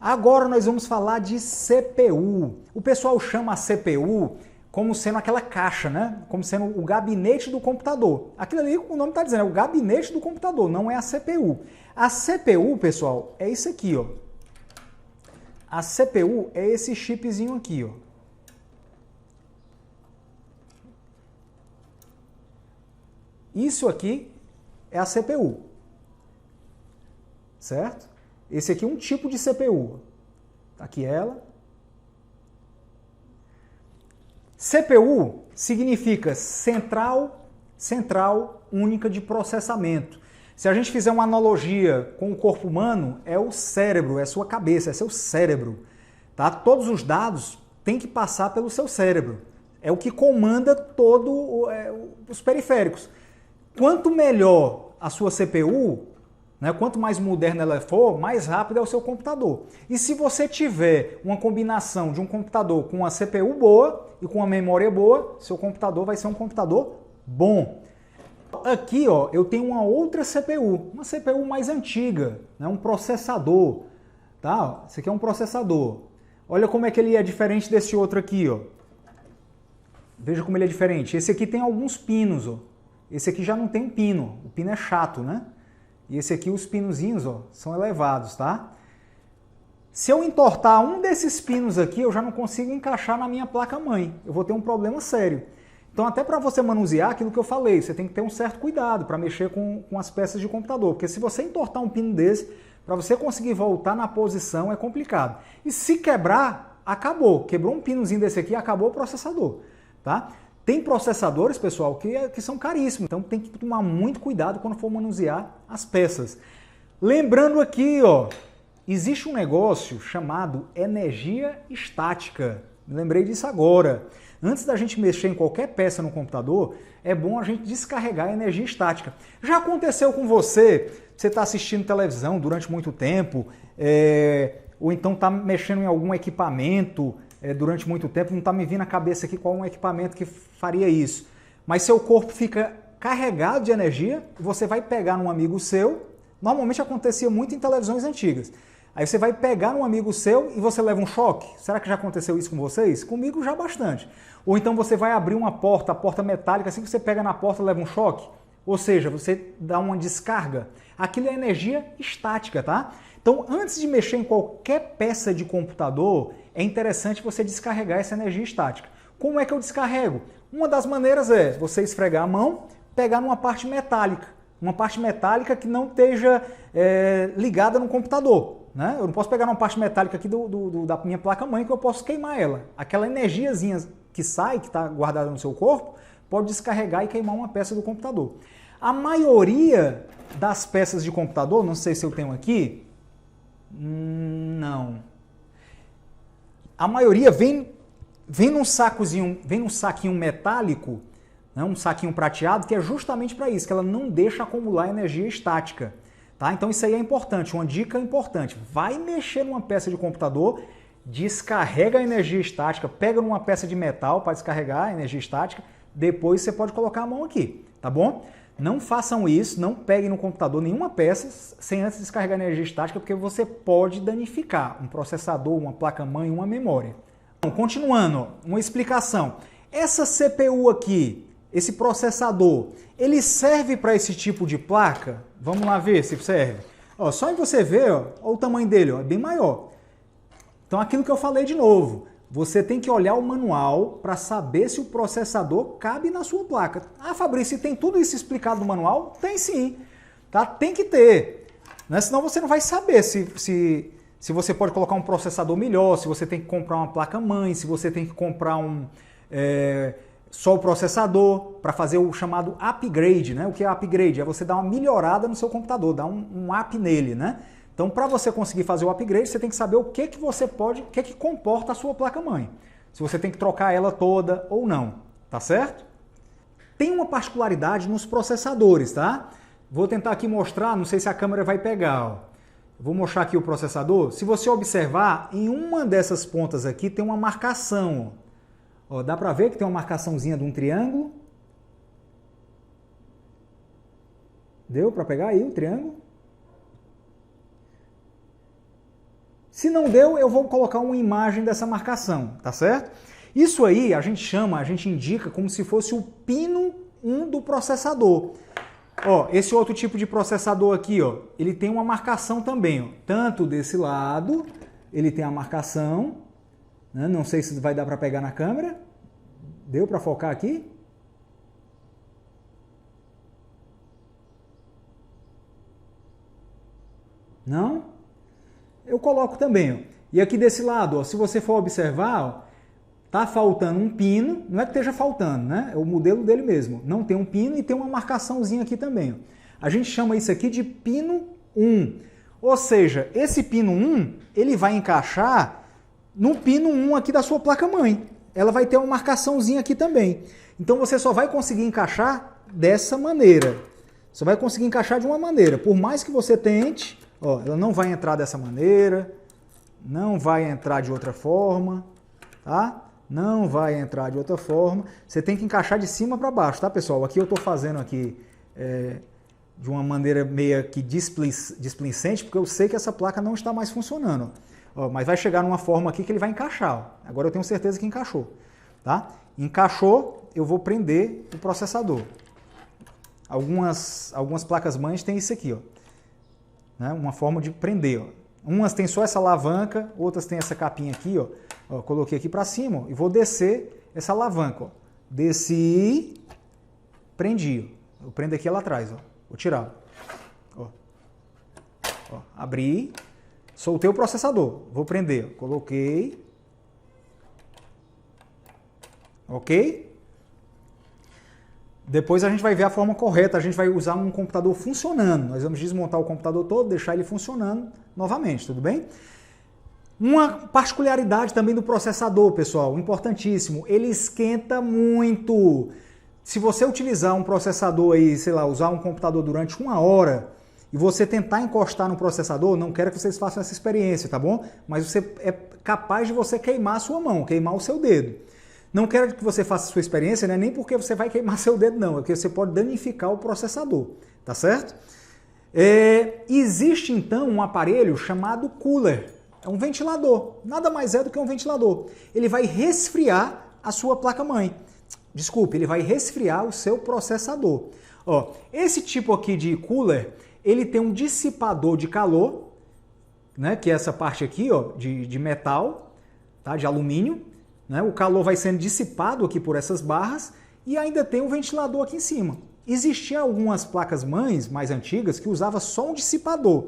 Agora nós vamos falar de CPU. O pessoal chama a CPU como sendo aquela caixa, né? Como sendo o gabinete do computador. Aquilo ali, o nome está dizendo, é o gabinete do computador, não é a CPU. A CPU, pessoal, é isso aqui, ó. A CPU é esse chipzinho aqui, ó. Isso aqui é a CPU, certo? Esse aqui é um tipo de CPU. Tá aqui ela. CPU significa Central Única de Processamento. Se a gente fizer uma analogia com o corpo humano, é o cérebro, é a sua cabeça, é seu cérebro. Tá? Todos os dados têm que passar pelo seu cérebro. É o que comanda todos os periféricos. Quanto melhor a sua CPU, né, quanto mais moderna ela for, mais rápido é o seu computador. E se você tiver uma combinação de um computador com uma CPU boa e com uma memória boa, seu computador vai ser um computador bom. Aqui, ó, eu tenho uma outra CPU, uma CPU mais antiga, né, um processador. Tá? Esse aqui é um processador. Olha como é que ele é diferente desse outro aqui, ó. Veja como ele é diferente. Esse aqui tem alguns pinos, ó. Esse aqui já não tem pino. O pino é chato, né? E esse aqui, os pinozinhos, ó, são elevados, tá? Se eu entortar um desses pinos aqui, eu já não consigo encaixar na minha placa-mãe. Eu vou ter um problema sério. Então, até para você manusear aquilo que eu falei, você tem que ter um certo cuidado para mexer com as peças de computador. Porque se você entortar um pino desse, para você conseguir voltar na posição é complicado. E se quebrar, acabou. Quebrou um pinozinho desse aqui, acabou o processador, tá? Tem processadores, pessoal, que são caríssimos, então tem que tomar muito cuidado quando for manusear as peças. Lembrando aqui, ó, existe um negócio chamado energia estática. Me lembrei disso agora. Antes da gente mexer em qualquer peça no computador, é bom a gente descarregar a energia estática. Já aconteceu com você? Você está assistindo televisão durante muito tempo, ou então está mexendo em algum equipamento durante muito tempo, não está me vindo à cabeça aqui qual é um equipamento que faria isso. Mas seu corpo fica carregado de energia, você vai pegar num amigo seu, normalmente acontecia muito em televisões antigas. Aí você vai pegar num amigo seu e você leva um choque. Será que já aconteceu isso com vocês? Comigo já bastante. Ou então você vai abrir uma porta, a porta metálica, assim que você pega na porta leva um choque. Ou seja, você dá uma descarga. Aquilo é energia estática, tá? Então, antes de mexer em qualquer peça de computador, é interessante você descarregar essa energia estática. Como é que eu descarrego? Uma das maneiras é você esfregar a mão, pegar numa parte metálica. Uma parte metálica que não esteja ligada no computador. Né? Eu não posso pegar uma parte metálica aqui da minha placa-mãe que eu posso queimar ela. Aquela energiazinha que sai, que está guardada no seu corpo, pode descarregar e queimar uma peça do computador. A maioria das peças de computador, não sei se eu tenho aqui, não. A maioria vem num saquinho metálico, né, um saquinho prateado, que é justamente para isso, que ela não deixa acumular energia estática. Tá? Então isso aí é importante, uma dica importante. Vai mexer numa peça de computador, descarrega a energia estática, pega numa peça de metal para descarregar a energia estática, depois você pode colocar a mão aqui, tá bom? Não façam isso, não peguem no computador nenhuma peça sem antes descarregar a energia estática, porque você pode danificar um processador, uma placa-mãe, uma memória. Então, continuando, uma explicação. Essa CPU aqui, esse processador, ele serve para esse tipo de placa? Vamos lá ver se serve. Ó, só em você ver, ó o tamanho dele, ó, é bem maior. Então, aquilo que eu falei de novo, você tem que olhar o manual para saber se o processador cabe na sua placa. Ah, Fabrício, tem tudo isso explicado no manual? Tem sim, tá? Tem que ter, né? Senão você não vai saber se você pode colocar um processador melhor, se você tem que comprar uma placa-mãe, se você tem que comprar só o processador para fazer o chamado upgrade, né? O que é upgrade? É você dar uma melhorada no seu computador, dar um up nele, né? Então, para você conseguir fazer o upgrade, você tem que saber o que você pode, o que comporta a sua placa-mãe. Se você tem que trocar ela toda ou não, tá certo? Tem uma particularidade nos processadores, tá? Vou tentar aqui mostrar, não sei se a câmera vai pegar, ó. Vou mostrar aqui o processador. Se você observar, em uma dessas pontas aqui tem uma marcação, ó. Ó, dá para ver que tem uma marcaçãozinha de um triângulo. Deu para pegar aí o triângulo? Se não deu, eu vou colocar uma imagem dessa marcação, tá certo? Isso aí a gente indica como se fosse o pino 1 do processador. Ó, esse outro tipo de processador aqui, ó, ele tem uma marcação também, ó. Tanto desse lado, ele tem a marcação, né? Não sei se vai dar para pegar na câmera. Deu para focar aqui? Não? Eu coloco também, ó. E aqui desse lado, ó, se você for observar, ó, tá faltando um pino, não é que esteja faltando, né? É o modelo dele mesmo. Não tem um pino e tem uma marcaçãozinha aqui também, ó. A gente chama isso aqui de pino 1. Ou seja, esse pino 1, ele vai encaixar no pino 1 aqui da sua placa-mãe. Ela vai ter uma marcaçãozinha aqui também. Então você só vai conseguir encaixar dessa maneira. Você vai conseguir encaixar de uma maneira. Por mais que você tente, ó, ela não vai entrar dessa maneira, não vai entrar de outra forma, tá? Não vai entrar de outra forma. Você tem que encaixar de cima para baixo, tá, pessoal? Aqui eu estou fazendo aqui de uma maneira meio que displicente, porque eu sei que essa placa não está mais funcionando. Ó, mas vai chegar numa forma aqui que ele vai encaixar. Ó. Agora eu tenho certeza que encaixou. Tá? Encaixou, eu vou prender o processador. Algumas placas-mães têm isso aqui, ó. Né? Uma forma de prender. Ó. Umas tem só essa alavanca, outras tem essa capinha aqui, ó. Ó, coloquei aqui para cima, ó, e vou descer essa alavanca. Ó. Desci, prendi. Ó. Eu prendo aqui lá atrás, ó. Vou tirar. Ó. Ó, abri, soltei o processador. Vou prender. Ó. Coloquei. Ok? Depois a gente vai ver a forma correta, a gente vai usar um computador funcionando. Nós vamos desmontar o computador todo, deixar ele funcionando novamente, tudo bem? Uma particularidade também do processador, pessoal, importantíssimo, ele esquenta muito. Se você utilizar um processador aí, sei lá, usar um computador durante 1 hora e você tentar encostar no processador, não quero que vocês façam essa experiência, tá bom? Mas você é capaz de você queimar a sua mão, queimar o seu dedo. Não quero que você faça a sua experiência, né? Nem porque você vai queimar seu dedo, não. É porque você pode danificar o processador, tá certo? Existe, então, um aparelho chamado cooler. É um ventilador. Nada mais é do que um ventilador. Ele vai resfriar a sua placa-mãe. Desculpe, ele vai resfriar o seu processador. Ó, esse tipo aqui de cooler, ele tem um dissipador de calor, né? Que é essa parte aqui, ó, de metal, tá? De alumínio. Né? O calor vai sendo dissipado aqui por essas barras e ainda tem um ventilador aqui em cima. Existiam algumas placas-mães mais antigas que usavam só um dissipador,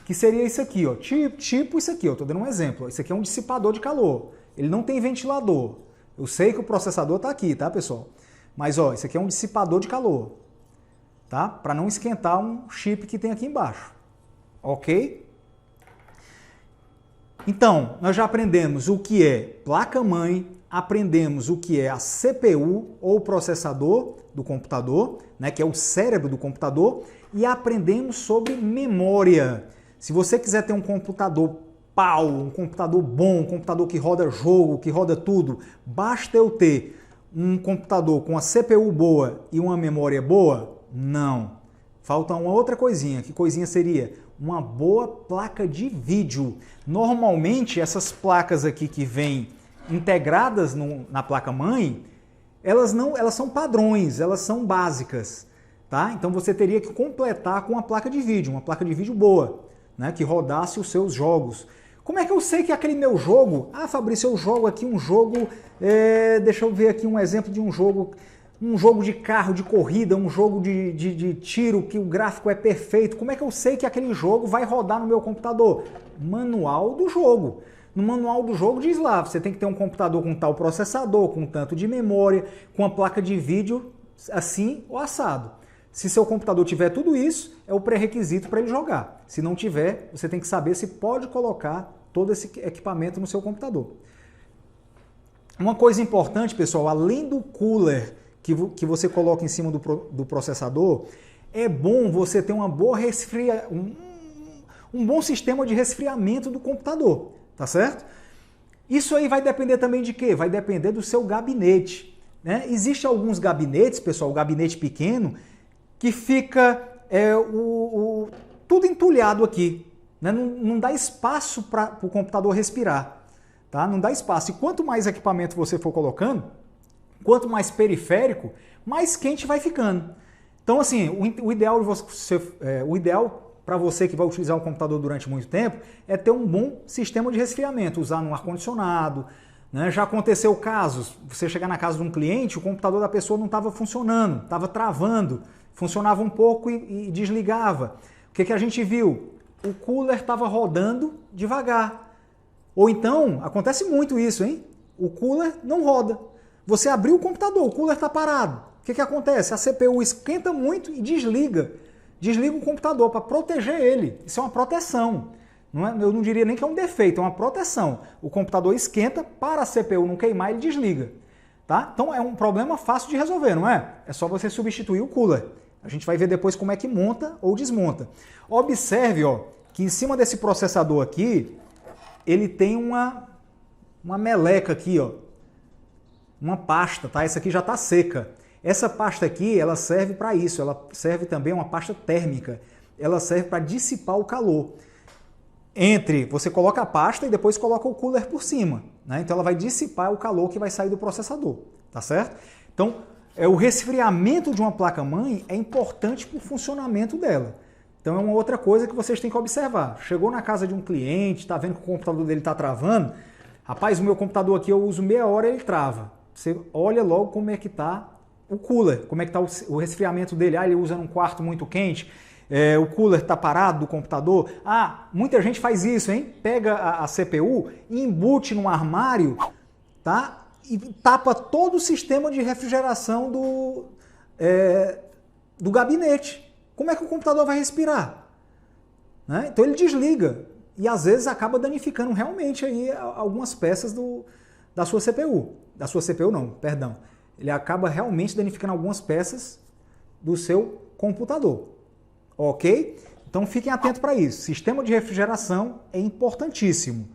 que seria isso aqui, ó, tipo isso aqui, estou dando um exemplo. Isso aqui é um dissipador de calor, ele não tem ventilador. Eu sei que o processador está aqui, tá, pessoal? Mas ó, isso aqui é um dissipador de calor, tá? Para não esquentar um chip que tem aqui embaixo, ok? Então, nós já aprendemos o que é placa-mãe, aprendemos o que é a CPU ou processador do computador, né, que é o cérebro do computador, e aprendemos sobre memória. Se você quiser ter um computador pau, um computador bom, um computador que roda jogo, que roda tudo, basta eu ter um computador com a CPU boa e uma memória boa? Não. Falta uma outra coisinha. Que coisinha seria? Uma boa placa de vídeo. Normalmente, essas placas aqui que vêm integradas na placa-mãe, elas são padrões, elas são básicas. Tá? Então você teria que completar com uma placa de vídeo boa, né? Que rodasse os seus jogos. Como é que eu sei que aquele meu jogo... Ah, Fabrício, eu jogo aqui um jogo... deixa eu ver aqui um exemplo de um jogo de carro, de corrida, um jogo de tiro, que o gráfico é perfeito. Como é que eu sei que aquele jogo vai rodar no meu computador? Manual do jogo. No manual do jogo diz lá, você tem que ter um computador com tal processador, com tanto de memória, com a placa de vídeo assim ou assado. Se seu computador tiver tudo isso, é o pré-requisito para ele jogar. Se não tiver, você tem que saber se pode colocar todo esse equipamento no seu computador. Uma coisa importante, pessoal, além do cooler que você coloca em cima do processador, é bom você ter uma boa um bom sistema de resfriamento do computador, tá certo? Isso aí vai depender também de quê? Vai depender do seu gabinete, né? Existem alguns gabinetes, pessoal, o gabinete pequeno, que fica tudo entulhado aqui, né? Não dá espaço para o computador respirar. Tá? Não dá espaço. E quanto mais equipamento você for colocando, quanto mais periférico, mais quente vai ficando. Então, assim, o ideal para você que vai utilizar o computador durante muito tempo é ter um bom sistema de resfriamento, usar no ar-condicionado. Né? Já aconteceu casos, você chegar na casa de um cliente, o computador da pessoa não estava funcionando, estava travando, funcionava um pouco e desligava. O que a gente viu? O cooler estava rodando devagar. Ou então, acontece muito isso, hein? O cooler não roda. Você abriu o computador, o cooler está parado. O que acontece? A CPU esquenta muito e desliga. Desliga o computador para proteger ele. Isso é uma proteção. Não é, eu não diria nem que é um defeito, é uma proteção. O computador esquenta, para a CPU não queimar, ele desliga. Tá? Então é um problema fácil de resolver, não é? É só você substituir o cooler. A gente vai ver depois como é que monta ou desmonta. Observe, ó, que em cima desse processador aqui, ele tem uma meleca aqui, ó, uma pasta, tá? Essa aqui já está seca. Essa pasta aqui, ela serve para isso, ela serve também, uma pasta térmica, ela serve para dissipar o calor. Você coloca a pasta e depois coloca o cooler por cima, né? Então ela vai dissipar o calor que vai sair do processador, tá certo? Então, o resfriamento de uma placa-mãe é importante para o funcionamento dela. Então é uma outra coisa que vocês têm que observar. Chegou na casa de um cliente, está vendo que o computador dele está travando. Rapaz, o meu computador aqui eu uso meia hora e ele trava. Você olha logo como é que está o cooler, como é que está o resfriamento dele. Ele usa num quarto muito quente, o cooler está parado do computador. Muita gente faz isso, hein? Pega a CPU e embute num armário, tá? E tapa todo o sistema de refrigeração do gabinete. Como é que o computador vai respirar? Né? Então ele desliga e às vezes acaba danificando realmente aí algumas peças da sua CPU. Da sua CPU não, perdão. Ele acaba realmente danificando algumas peças do seu computador. Ok? Então fiquem atentos para isso. Sistema de refrigeração é importantíssimo.